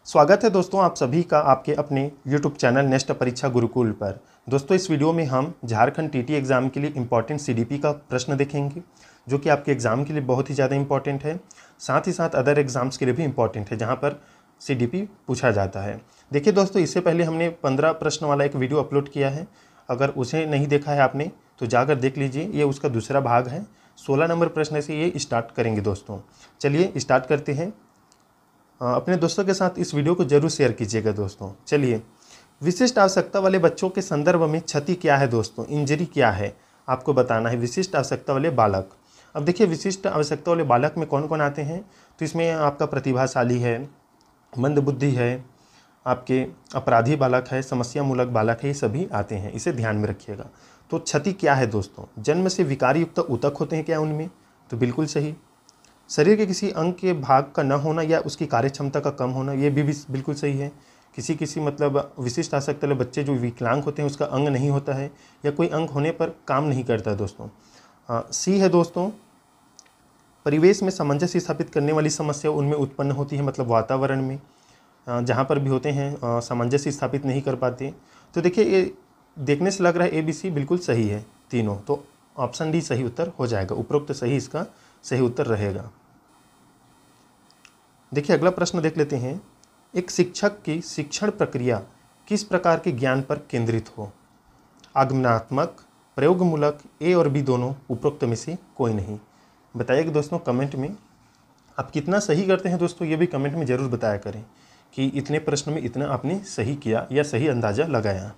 स्वागत है दोस्तों आप सभी का आपके अपने YouTube चैनल नेस्ट परीक्षा गुरुकुल पर। दोस्तों इस वीडियो में हम झारखंड टीटी एग्ज़ाम के लिए इम्पॉर्टेंट CDP का प्रश्न देखेंगे जो कि आपके एग्ज़ाम के लिए बहुत ही ज़्यादा इम्पॉर्टेंट है। साथ ही साथ अदर एग्ज़ाम्स के लिए भी इम्पॉर्टेंट है जहाँ पर CDP पूछा जाता है। देखिए दोस्तों, इससे पहले हमने 15 प्रश्न वाला एक वीडियो अपलोड किया है। अगर उसे नहीं देखा है आपने तो जाकर देख लीजिए, ये उसका दूसरा भाग है। 16 नंबर प्रश्न से ये स्टार्ट करेंगे दोस्तों। चलिए स्टार्ट करते हैं। अपने दोस्तों के साथ इस वीडियो को जरूर शेयर कीजिएगा दोस्तों। चलिए, विशिष्ट आवश्यकता वाले बच्चों के संदर्भ में क्षति क्या है दोस्तों, इंजरी क्या है, आपको बताना है। विशिष्ट आवश्यकता वाले बालक। अब देखिए, विशिष्ट आवश्यकता वाले बालक में कौन कौन आते हैं, तो इसमें आपका प्रतिभाशाली है, मंदबुद्धि है, आपके अपराधी बालक है, समस्या मूलक बालक है, ये सभी आते हैं, इसे ध्यान में रखिएगा। तो क्षति क्या है दोस्तों, जन्म से विकार युक्त ऊतक होते हैं क्या उनमें, तो बिल्कुल सही। शरीर के किसी अंग के भाग का न होना या उसकी कार्य क्षमता का कम होना, ये भी बिल्कुल सही है। किसी मतलब विशिष्ट आवश्यकता वाले बच्चे जो विकलांग होते हैं उसका अंग नहीं होता है या कोई अंग होने पर काम नहीं करता है दोस्तों। सी है दोस्तों, परिवेश में सामंजस्य स्थापित करने वाली समस्या उनमें उत्पन्न होती है, मतलब वातावरण में जहाँ पर भी होते हैं सामंजस्य स्थापित नहीं कर पाते। तो देखिए, ये देखने से लग रहा है ABC बिल्कुल सही है तीनों, तो ऑप्शन डी सही उत्तर हो जाएगा। उपरोक्त सही इसका सही उत्तर रहेगा। देखिए अगला प्रश्न देख लेते हैं। एक शिक्षक की शिक्षण प्रक्रिया किस प्रकार के ज्ञान पर केंद्रित हो, आगमनात्मक, प्रयोगमूलक, A और B दोनों, उपरोक्त में से कोई नहीं। बताइएगा दोस्तों कमेंट में आप कितना सही करते हैं दोस्तों, ये भी कमेंट में ज़रूर बताया करें कि इतने प्रश्न में इतना आपने सही किया या सही अंदाज़ा लगाया।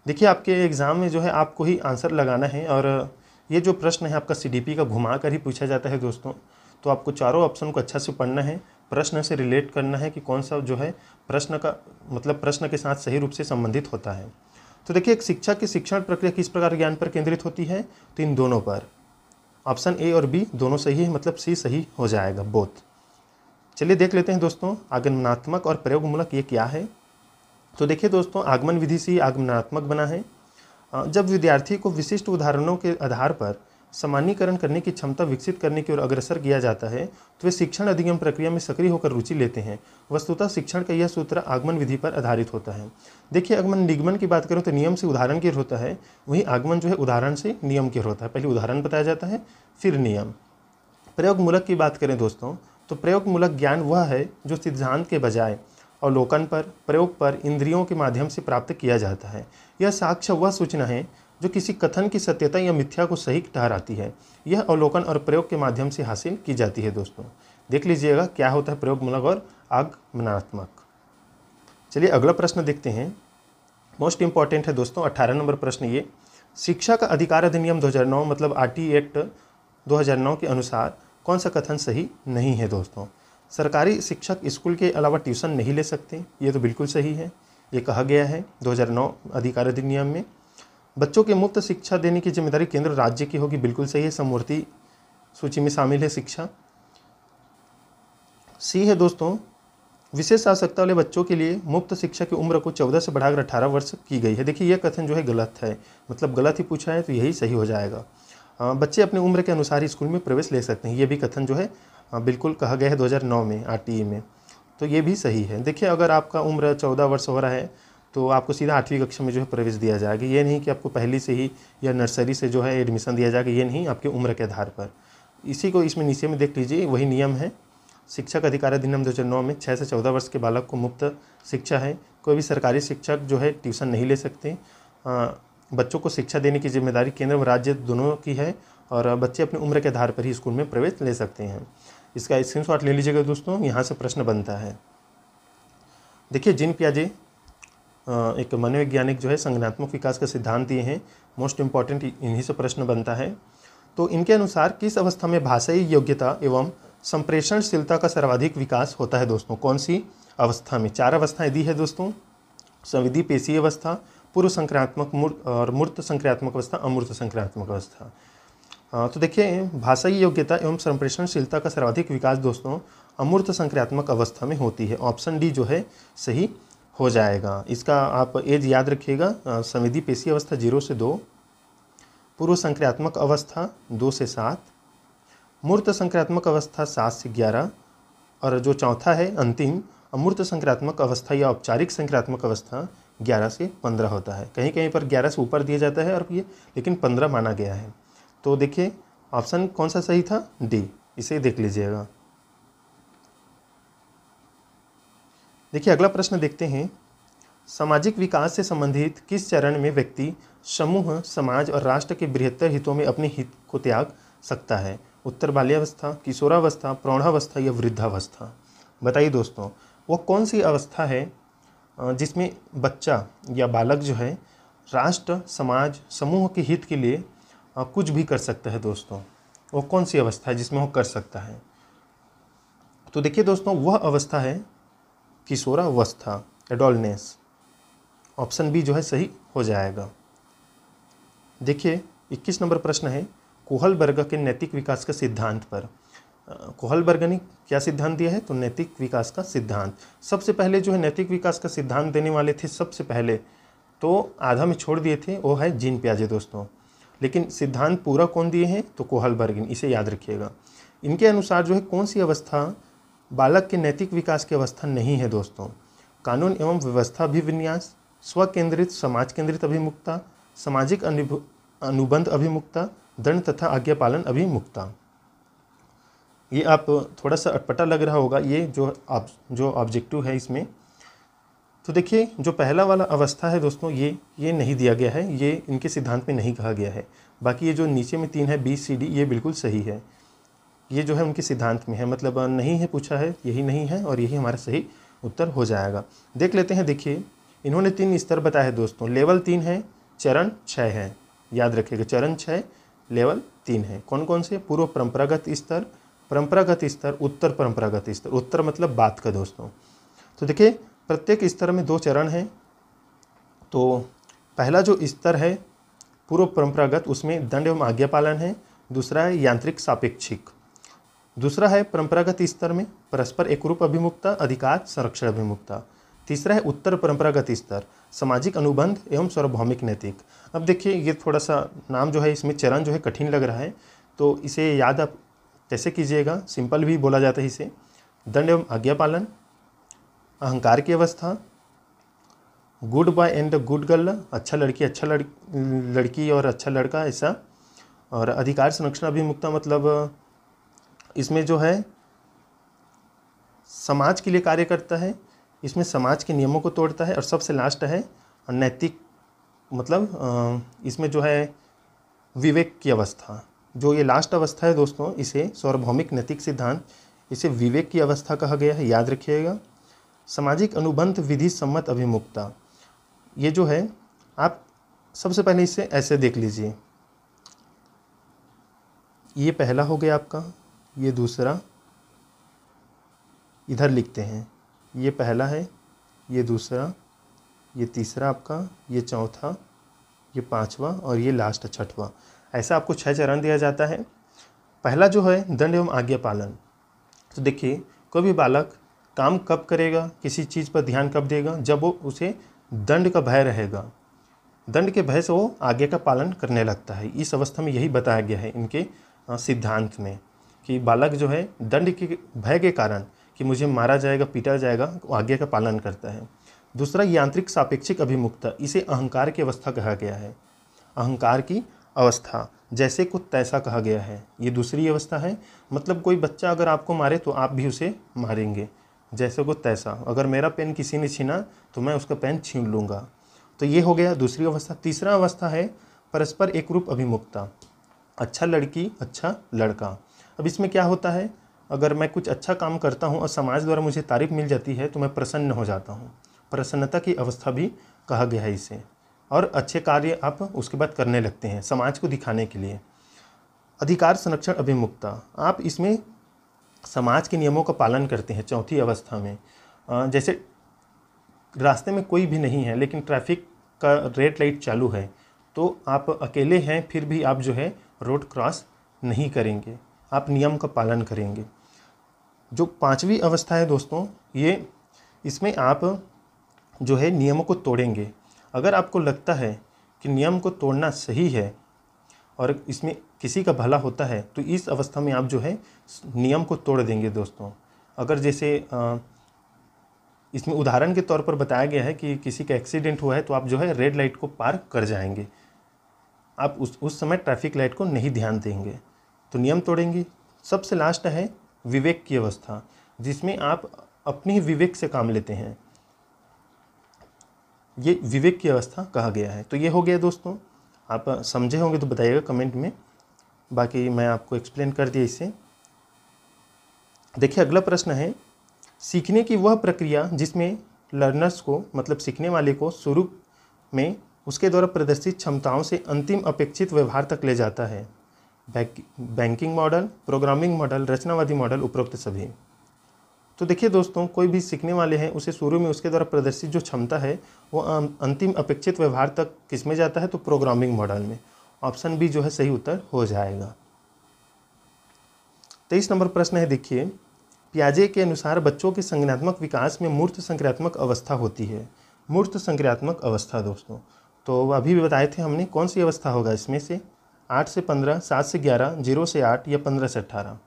देखिए आपके एग्ज़ाम में जो है आपको ही आंसर लगाना है और ये जो प्रश्न है आपका CDP का घुमा कर ही पूछा जाता है दोस्तों। तो आपको चारों ऑप्शन को अच्छा से पढ़ना है, प्रश्न से रिलेट करना है कि कौन सा जो है प्रश्न का मतलब प्रश्न के साथ सही रूप से संबंधित होता है। तो देखिए, एक शिक्षक की शिक्षण प्रक्रिया किस प्रकार ज्ञान पर केंद्रित होती है, तो इन दोनों पर। ऑप्शन A और B दोनों सही है, मतलब C सही हो जाएगा, बोथ। चलिए देख लेते हैं दोस्तों, आगमनात्मक और प्रयोगमूलक ये क्या है। तो देखिए दोस्तों, आगमन विधि से आगमनात्मक बना है। जब विद्यार्थी को विशिष्ट उदाहरणों के आधार पर सामान्यीकरण करने की क्षमता विकसित करने की ओर अग्रसर किया जाता है तो वे शिक्षण अधिगम प्रक्रिया में सक्रिय होकर रुचि लेते हैं। वस्तुतः शिक्षण का यह सूत्र आगमन विधि पर आधारित होता है। देखिए, आगमन निगमन की बात करें तो नियम से उदाहरण की ओर होता है, वहीं आगमन जो है उदाहरण से नियम की ओर होता है। पहले उदाहरण बताया जाता है फिर नियम। प्रयोगमूलक की बात करें दोस्तों, तो प्रयोगमूलक ज्ञान वह है जो सिद्धांत के बजाय अवलोकन पर, प्रयोग पर, इंद्रियों के माध्यम से प्राप्त किया जाता है। यह साक्ष्य वह सूचना है जो किसी कथन की सत्यता या मिथ्या को सही ठहराती है। यह अवलोकन और प्रयोग के माध्यम से हासिल की जाती है दोस्तों। देख लीजिएगा क्या होता है प्रयोगमूलक और आगमनात्मक। चलिए अगला प्रश्न देखते हैं, मोस्ट इंपॉर्टेंट है दोस्तों, 18 नंबर प्रश्न ये। शिक्षा का अधिकार अधिनियम 2009 मतलब RT एक्ट 2009 के अनुसार कौन सा कथन सही नहीं है दोस्तों। सरकारी शिक्षक स्कूल के अलावा ट्यूशन नहीं ले सकते, ये तो बिल्कुल सही है, ये कहा गया है 2009 अधिकार अधिनियम में। बच्चों के मुफ्त शिक्षा देने की जिम्मेदारी केंद्र राज्य की होगी, बिल्कुल सही है, समवर्ती सूची में शामिल है शिक्षा। C है दोस्तों, विशेष आवश्यकता वाले बच्चों के लिए मुफ्त शिक्षा की उम्र को 14 से बढ़ाकर 18 वर्ष की गई है। देखिए, यह कथन जो है गलत है, मतलब गलत ही पूछा है तो यही सही हो जाएगा। बच्चे अपनी उम्र के अनुसार ही स्कूल में प्रवेश ले सकते हैं, ये भी कथन जो है बिल्कुल कहा गया है 2009 में RTE में, तो ये भी सही है। देखिए, अगर आपका उम्र 14 वर्ष हो रहा है तो आपको सीधा 8वीं कक्षा में जो है प्रवेश दिया जाएगा। ये नहीं कि आपको पहली से ही या नर्सरी से जो है एडमिशन दिया जाएगा, ये नहीं, आपके उम्र के आधार पर। इसी को इसमें नीचे में देख लीजिए, वही नियम है। शिक्षक अधिकार अधिनियम 2009 में 6 से 14 वर्ष के बालक को मुफ्त शिक्षा है। कोई भी सरकारी शिक्षक जो है ट्यूशन नहीं ले सकते। बच्चों को शिक्षा देने की जिम्मेदारी केंद्र और राज्य दोनों की है और बच्चे अपनी उम्र के आधार पर ही स्कूल में प्रवेश ले सकते हैं। इसका स्क्रीनशॉट ले लीजिएगा दोस्तों, यहाँ से प्रश्न बनता है। देखिए, जीन पियाजे एक मनोवैज्ञानिक जो है संज्ञानात्मक विकास का सिद्धांत दिए हैं, मोस्ट इंपॉर्टेंट इन्हीं से प्रश्न बनता है। तो इनके अनुसार किस अवस्था में भाषाई योग्यता एवं संप्रेषणशीलता का सर्वाधिक विकास होता है दोस्तों, कौन सी अवस्था में। 4 अवस्थाएं दी है दोस्तों, संविधि पेशीय अवस्था, पूर्व संक्रियात्मक और मूर्त संक्रियात्मक अवस्था, अमूर्त संक्रियात्मक अवस्था। तो देखिए, भाषाई योग्यता एवं संप्रेषणशीलता का सर्वाधिक विकास दोस्तों अमूर्त संक्रियात्मक अवस्था में होती है। ऑप्शन डी जो है सही हो जाएगा। इसका आप एज याद रखिएगा, संविधि पेशीय अवस्था 0 से 2, पूर्व संक्रियात्मक अवस्था 2 से 7, मूर्त संक्रियात्मक अवस्था 7 से 11 और जो चौथा है अंतिम अमूर्त संक्रात्मक अवस्था या औपचारिक संक्रात्मक अवस्था 11 से 15 होता है। कहीं कहीं पर 11 से ऊपर दिया जाता है और ये लेकिन 15 माना गया है। तो देखिए ऑप्शन कौन सा सही था, डी, इसे देख लीजिएगा। देखिए अगला प्रश्न देखते हैं, सामाजिक विकास से संबंधित किस चरण में व्यक्ति समूह, समाज और राष्ट्र के बृहत्तर हितों में अपने हित को त्याग सकता है? उत्तर बाल्यावस्था, किशोरावस्था, प्रौढ़ावस्था या वृद्धावस्था। बताइए दोस्तों, वो कौन सी अवस्था है जिसमें बच्चा या बालक जो है राष्ट्र, समाज, समूह के हित के लिए कुछ भी कर सकता है? दोस्तों वो कौन सी अवस्था है जिसमें वो कर सकता है? तो देखिए दोस्तों, वह अवस्था है किशोरावस्था, एडोलनेस। ऑप्शन बी जो है सही हो जाएगा। देखिए 21 नंबर प्रश्न है, कोहलबर्ग के नैतिक विकास के सिद्धांत पर। कोहलबर्ग ने क्या सिद्धांत दिया है? तो नैतिक विकास का सिद्धांत। सबसे पहले जो है नैतिक विकास का सिद्धांत देने वाले थे, सबसे पहले तो आधा में छोड़ दिए थे, वो है जीन पियाजे दोस्तों। लेकिन सिद्धांत पूरा कौन दिए हैं? तो कोहलबर्ग ने, इसे याद रखिएगा। इनके अनुसार जो है कौन सी अवस्था बालक के नैतिक विकास की अवस्था नहीं है दोस्तों? कानून एवं व्यवस्था अभिविन्यास, स्वकेंद्रित समाज केंद्रित अभिमुखता, सामाजिक अनुबंध अभिमुखता, दंड तथा आज्ञा पालन अभिमुखता। ये आप थोड़ा सा अटपटा लग रहा होगा, ये जो ऑब्जेक्टिव है इसमें। तो देखिए जो पहला वाला अवस्था है दोस्तों, ये नहीं दिया गया है, ये इनके सिद्धांत में नहीं कहा गया है। बाकी ये जो नीचे में 3 है बी सी डी, ये बिल्कुल सही है। ये जो है उनके सिद्धांत में है, मतलब नहीं है पूछा है, यही नहीं है और यही हमारा सही उत्तर हो जाएगा। देख लेते हैं। देखिए इन्होंने 3 स्तर बताए हैं दोस्तों। लेवल 3 है, चरण 6 है, याद रखिएगा। चरण 6, लेवल 3 है। कौन कौन से? पूर्व परंपरागत स्तर, परंपरागत स्तर, उत्तर परंपरागत स्तर। उत्तर मतलब बात का दोस्तों। तो देखिए प्रत्येक स्तर में 2 चरण हैं। तो पहला जो स्तर है पूर्व परंपरागत, उसमें दंड एवं आज्ञा पालन है। दूसरा है यांत्रिक सापेक्षिक। दूसरा है परंपरागत स्तर में परस्पर एकरूप अभिमुखता, अधिकार संरक्षण अभिमुखता। तीसरा है उत्तर परंपरागत स्तर, सामाजिक अनुबंध एवं सार्वभौमिक नैतिक। अब देखिए ये थोड़ा सा नाम जो है इसमें चरण जो है कठिन लग रहा है, तो इसे याद आप कैसे कीजिएगा? सिंपल भी बोला जाता है इसे। दंड एवं आज्ञा पालन, अहंकार की अवस्था, good boy and good girl, अच्छा लड़की अच्छा लड़की और अच्छा लड़का, ऐसा। और अधिकार संरक्षण अभिमुखता मतलब इसमें जो है समाज के लिए कार्य करता है, इसमें समाज के नियमों को तोड़ता है। और सबसे लास्ट है नैतिक, मतलब इसमें जो है विवेक की अवस्था। जो ये लास्ट अवस्था है दोस्तों, इसे सार्वभौमिक नैतिक सिद्धांत, इसे विवेक की अवस्था कहा गया है, याद रखिएगा। सामाजिक अनुबंध विधि सम्मत अभिमुखता, ये जो है आप सबसे पहले इसे ऐसे देख लीजिए। ये पहला हो गया आपका, ये दूसरा, इधर लिखते हैं, ये पहला है, ये दूसरा, ये तीसरा आपका, ये चौथा, ये पांचवा और ये लास्ट छठवां। ऐसा आपको 6 चरण दिया जाता है। पहला जो है दंड एवं आज्ञा पालन। तो देखिए कोई भी बालक काम कब करेगा, किसी चीज़ पर ध्यान कब देगा? जब वो उसे दंड का भय रहेगा। दंड के भय से वो आज्ञा का पालन करने लगता है। इस अवस्था में यही बताया गया है इनके सिद्धांत में, कि बालक जो है दंड के भय के कारण कि मुझे मारा जाएगा, पीटा जाएगा, वो आज्ञा का पालन करता है। दूसरा यांत्रिक सापेक्षिक अभिमुखता, इसे अहंकार की अवस्था कहा गया है। अहंकार की अवस्था, जैसे को तैसा कहा गया है, ये दूसरी अवस्था है। मतलब कोई बच्चा अगर आपको मारे तो आप भी उसे मारेंगे, जैसे को तैसा। अगर मेरा पेन किसी ने छीना तो मैं उसका पेन छीन लूँगा। तो ये हो गया दूसरी अवस्था। तीसरा अवस्था है परस्पर एकरूप अभिमुखता, अच्छा लड़की अच्छा लड़का। अब इसमें क्या होता है, अगर मैं कुछ अच्छा काम करता हूँ और समाज द्वारा मुझे तारीफ मिल जाती है तो मैं प्रसन्न हो जाता हूँ। प्रसन्नता की अवस्था भी कहा गया है इसे। और अच्छे कार्य आप उसके बाद करने लगते हैं समाज को दिखाने के लिए। अधिकार संरक्षण अभिमुखता, आप इसमें समाज के नियमों का पालन करते हैं चौथी अवस्था में। जैसे रास्ते में कोई भी नहीं है लेकिन ट्रैफिक का रेड लाइट चालू है, तो आप अकेले हैं फिर भी आप जो है रोड क्रॉस नहीं करेंगे, आप नियम का पालन करेंगे। जो पांचवी अवस्था है दोस्तों, ये इसमें आप जो है नियमों को तोड़ेंगे। अगर आपको लगता है कि नियम को तोड़ना सही है और इसमें किसी का भला होता है, तो इस अवस्था में आप जो है नियम को तोड़ देंगे दोस्तों। अगर जैसे इसमें उदाहरण के तौर पर बताया गया है कि किसी का एक्सीडेंट हुआ है तो आप जो है रेड लाइट को पार कर जाएंगे, आप उस समय ट्रैफिक लाइट को नहीं ध्यान देंगे तो नियम तोड़ेंगे। सबसे लास्ट है विवेक की अवस्था, जिसमें आप अपने ही विवेक से काम लेते हैं, ये विवेक की अवस्था कहा गया है। तो ये हो गया दोस्तों, आप समझे होंगे तो बताइएगा कमेंट में, बाकी मैं आपको एक्सप्लेन कर दिया इससे। देखिए अगला प्रश्न है, सीखने की वह प्रक्रिया जिसमें लर्नर्स को मतलब सीखने वाले को शुरू में उसके द्वारा प्रदर्शित क्षमताओं से अंतिम अपेक्षित व्यवहार तक ले जाता है। बैंकिंग मॉडल, प्रोग्रामिंग मॉडल, रचनावादी मॉडल, उपरोक्त सभी। तो देखिए दोस्तों, कोई भी सीखने वाले हैं उसे शुरू में उसके द्वारा प्रदर्शित जो क्षमता है वो अंतिम अपेक्षित व्यवहार तक किस में जाता है, तो प्रोग्रामिंग मॉडल में। ऑप्शन बी जो है सही उत्तर हो जाएगा। 23 नंबर प्रश्न है, देखिए पियाजे के अनुसार बच्चों के संज्ञानात्मक विकास में मूर्त संक्रियात्मक अवस्था होती है। मूर्त संक्रियात्मक अवस्था दोस्तों, तो अभी भी बताए थे हमने, कौन सी अवस्था होगा इसमें से, 8 से 15, 7 से 11, 0 से 8 या 15 से 18,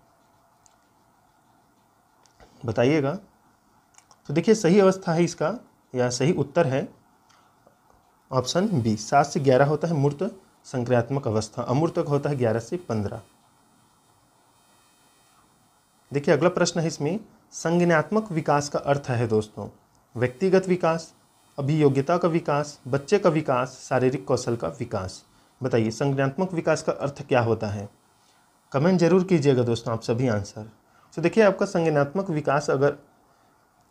बताइएगा। तो देखिए सही अवस्था है इसका या सही उत्तर है ऑप्शन बी, 7 से 11 होता है मूर्त संक्रियात्मक अवस्था, अमूर्त होता है 11 से 15। देखिए अगला प्रश्न है इसमें, संज्ञानात्मक विकास का अर्थ है दोस्तों व्यक्तिगत विकास, अभियोग्यता का विकास, बच्चे का विकास, शारीरिक कौशल का विकास। बताइए संज्ञानात्मक विकास का अर्थ क्या होता है, कमेंट जरूर कीजिएगा दोस्तों आप सभी आंसर। तो देखिए आपका संज्ञानात्मक विकास अगर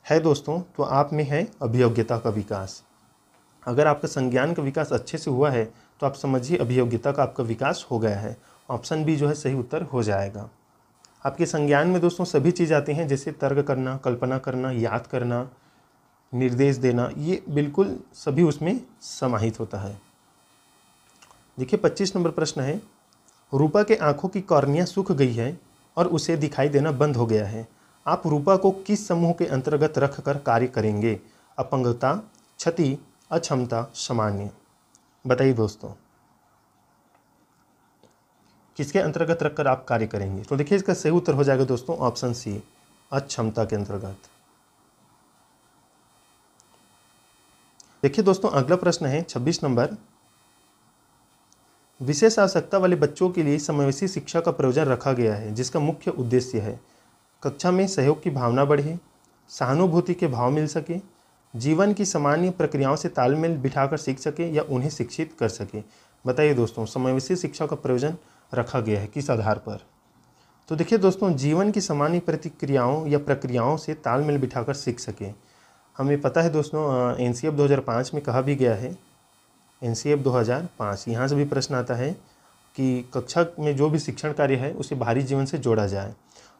है दोस्तों तो आप में है अभियोग्यता का विकास। अगर आपका संज्ञान का विकास अच्छे से हुआ है तो आप समझिए अभियोग्यता का आपका विकास हो गया है। ऑप्शन बी जो है सही उत्तर हो जाएगा। आपके संज्ञान में दोस्तों सभी चीज़ आती हैं, जैसे तर्क करना, कल्पना करना, याद करना, निर्देश देना, ये बिल्कुल सभी उसमें समाहित होता है। देखिए 25 नंबर प्रश्न है, रूपा के आंखों की कॉर्निया सूख गई है और उसे दिखाई देना बंद हो गया है। आप रूपा को किस समूह के अंतर्गत रखकर कार्य करेंगे, अपंगता, क्षति, अक्षमता, सामान्य। बताइए दोस्तों किसके अंतर्गत रखकर आप कार्य करेंगे। तो देखिए इसका सही उत्तर हो जाएगा दोस्तों ऑप्शन सी, अक्षमता के अंतर्गत। देखिए दोस्तों अगला प्रश्न है 26 नंबर, विशेष आवश्यकता वाले बच्चों के लिए समावेशी शिक्षा का प्रयोजन रखा गया है जिसका मुख्य उद्देश्य है कक्षा में सहयोग की भावना बढ़े, सहानुभूति के भाव मिल सके, जीवन की सामान्य प्रक्रियाओं से तालमेल बिठाकर सीख सके या उन्हें शिक्षित कर सके। बताइए दोस्तों समावेशी शिक्षा का प्रयोजन रखा गया है किस आधार पर। तो देखिए दोस्तों जीवन की सामान्य प्रतिक्रियाओं या प्रक्रियाओं से तालमेल बिठाकर सीख सके। हमें पता है दोस्तों एनसीएफ 2005 में कहा भी गया है, एनसीएफ 2005 यहाँ से भी प्रश्न आता है कि कक्षा में जो भी शिक्षण कार्य है उसे बाहरी जीवन से जोड़ा जाए।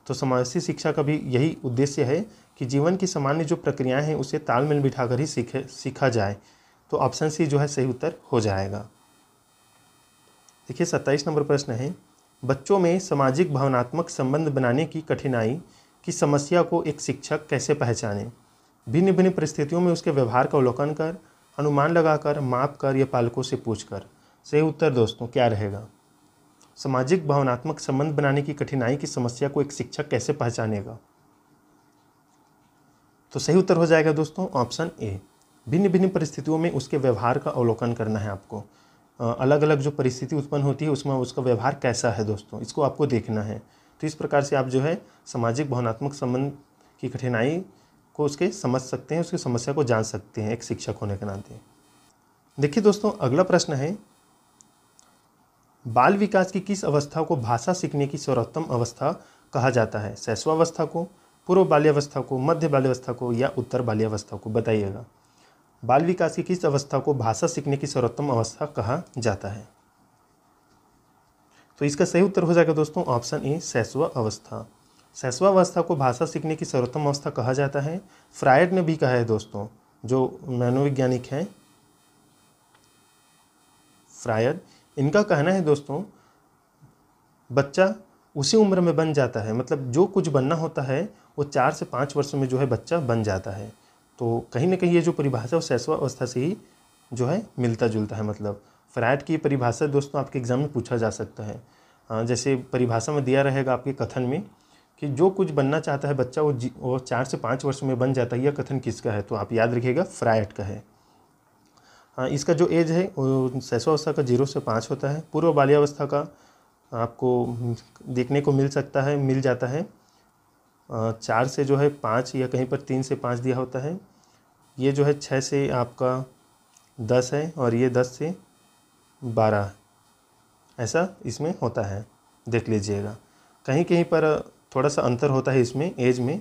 तो समावेशी शिक्षा का भी यही उद्देश्य है कि जीवन की सामान्य जो प्रक्रियाएं हैं उसे तालमेल बिठाकर ही सीखा जाए। तो ऑप्शन सी जो है सही उत्तर हो जाएगा। देखिए 27 नंबर प्रश्न है, बच्चों में सामाजिक भावनात्मक संबंध बनाने की कठिनाई की समस्या को एक शिक्षक कैसे पहचाने। भिन्न भिन्न परिस्थितियों में उसके व्यवहार का अवलोकन कर, अनुमान लगाकर, माप कर या पालकों से पूछकर। सही उत्तर दोस्तों क्या रहेगा, सामाजिक भावनात्मक संबंध बनाने की कठिनाई की समस्या को एक शिक्षक कैसे पहचानेगा। तो सही उत्तर हो जाएगा दोस्तों ऑप्शन ए, भिन्न भिन्न परिस्थितियों में उसके व्यवहार का अवलोकन करना है आपको। अलग अलग जो परिस्थिति उत्पन्न होती है उसमें उसका व्यवहार कैसा है दोस्तों, इसको आपको देखना है। तो इस प्रकार से आप जो है सामाजिक भावनात्मक संबंध की कठिनाई को उसके समझ सकते हैं, उसकी समस्या को जान सकते हैं एक शिक्षक होने के नाते। देखिए दोस्तों अगला प्रश्न है, बाल विकास की किस अवस्था को भाषा सीखने की सर्वोत्तम अवस्था कहा जाता है। शैशवावस्था को, पूर्व बाल्यावस्था को, मध्य बाल्यावस्था को या उत्तर बाल्यावस्था को। बताइएगा बाल विकास की किस अवस्था को भाषा सीखने की सर्वोत्तम अवस्था कहा जाता है। तो इसका सही उत्तर हो जाएगा दोस्तों ऑप्शन ए, शैशव अवस्था। शैशवावस्था को भाषा सीखने की सर्वोत्तम अवस्था कहा जाता है। फ्रायड ने भी कहा है दोस्तों, जो मनोवैज्ञानिक हैं फ्रायड, इनका कहना है दोस्तों बच्चा उसी उम्र में बन जाता है, मतलब जो कुछ बनना होता है वो 4 से 5 वर्षों में जो है बच्चा बन जाता है। तो कहीं ना कहीं ये जो परिभाषा है वो शैशवावस्था से ही जो है मिलता जुलता है। मतलब फ्रायड की परिभाषा दोस्तों आपके एग्जाम में पूछा जा सकता है। जैसे परिभाषा में दिया रहेगा आपके कथन में कि जो कुछ बनना चाहता है बच्चा वो 4 से 5 वर्ष में बन जाता है, यह कथन किसका है? तो आप याद रखिएगा फ्रायड का है। हाँ, इसका जो एज है वो शैशवावस्था का 0 से 5 होता है। पूर्व बाल्यावस्था का आपको देखने को मिल जाता है 4 से जो है 5 या कहीं पर 3 से 5 दिया होता है। ये जो है 6 से आपका 10 है और ये 10 से 12 ऐसा इसमें होता है, देख लीजिएगा। कहीं कहीं पर थोड़ा सा अंतर होता है इसमें एज में।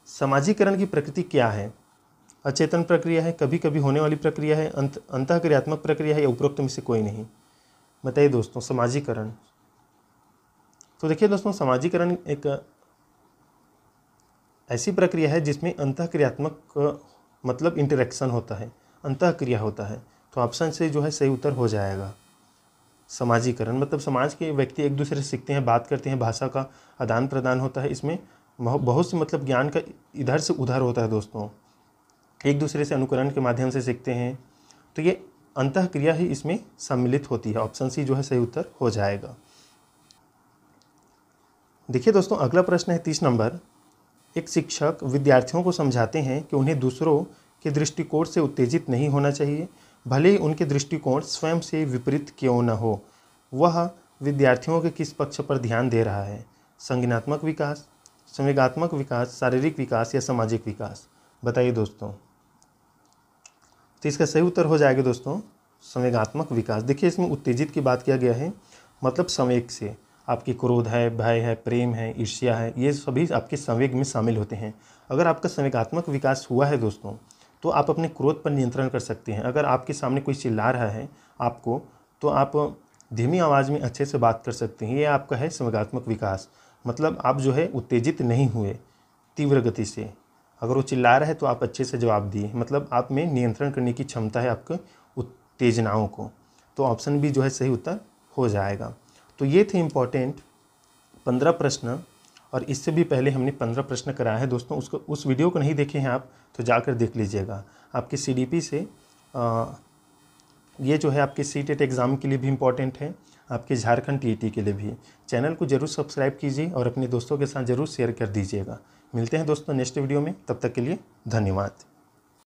समाजीकरण की प्रकृति क्या है? अचेतन प्रक्रिया है, कभी कभी होने वाली प्रक्रिया है, अंतःक्रियात्मक प्रक्रिया है या उपरोक्त में से कोई नहीं? बताइए दोस्तों। समाजीकरण, तो देखिए दोस्तों, समाजीकरण एक ऐसी प्रक्रिया है जिसमें अंतःक्रियात्मक मतलब इंटरेक्शन होता है, अंतःक्रिया होता है। तो ऑप्शन से जो है सही उत्तर हो जाएगा। समाजीकरण मतलब समाज के व्यक्ति एक दूसरे से सीखते हैं, बात करते हैं, भाषा का आदान प्रदान होता है। इसमें बहुत से मतलब ज्ञान का इधर से उधर होता है दोस्तों, एक दूसरे से अनुकरण के माध्यम से सीखते हैं। तो ये अंतःक्रिया ही इसमें सम्मिलित होती है। ऑप्शन सी जो है सही उत्तर हो जाएगा। देखिए दोस्तों, अगला प्रश्न है 30 नंबर। एक शिक्षक विद्यार्थियों को समझाते हैं कि उन्हें दूसरों के दृष्टिकोण से उत्तेजित नहीं होना चाहिए, भले ही उनके दृष्टिकोण स्वयं से विपरीत क्यों न हो। वह विद्यार्थियों के किस पक्ष पर ध्यान दे रहा है? संज्ञानात्मक विकास, संवेगात्मक विकास, शारीरिक विकास या सामाजिक विकास? बताइए दोस्तों। तो इसका सही उत्तर हो जाएगा दोस्तों संवेगात्मक विकास। देखिए, इसमें उत्तेजित की बात किया गया है, मतलब संवेग से। आपकी क्रोध है, भय है, प्रेम है, ईर्ष्या है, ये सभी आपके संवेग में शामिल होते हैं। अगर आपका संवेगात्मक विकास हुआ है दोस्तों, तो आप अपने क्रोध पर नियंत्रण कर सकते हैं। अगर आपके सामने कोई चिल्ला रहा है आपको, तो आप धीमी आवाज़ में अच्छे से बात कर सकते हैं। ये आपका है संवेगात्मक विकास। मतलब आप जो है उत्तेजित नहीं हुए तीव्र गति से। अगर वो चिल्ला रहा है तो आप अच्छे से जवाब दिए, मतलब आप में नियंत्रण करने की क्षमता है आपके उत्तेजनाओं को। तो ऑप्शन बी जो है सही उत्तर हो जाएगा। तो ये थे इम्पॉर्टेंट 15 प्रश्न, और इससे भी पहले हमने 15 प्रश्न कराया है दोस्तों। उस वीडियो को नहीं देखे हैं आप तो जाकर देख लीजिएगा। आपके CDP से ये जो है आपके CTET एग्ज़ाम के लिए भी इम्पॉर्टेंट है, आपके झारखंड TET के लिए भी। चैनल को जरूर सब्सक्राइब कीजिए और अपने दोस्तों के साथ ज़रूर शेयर कर दीजिएगा। मिलते हैं दोस्तों नेक्स्ट वीडियो में, तब तक के लिए धन्यवाद।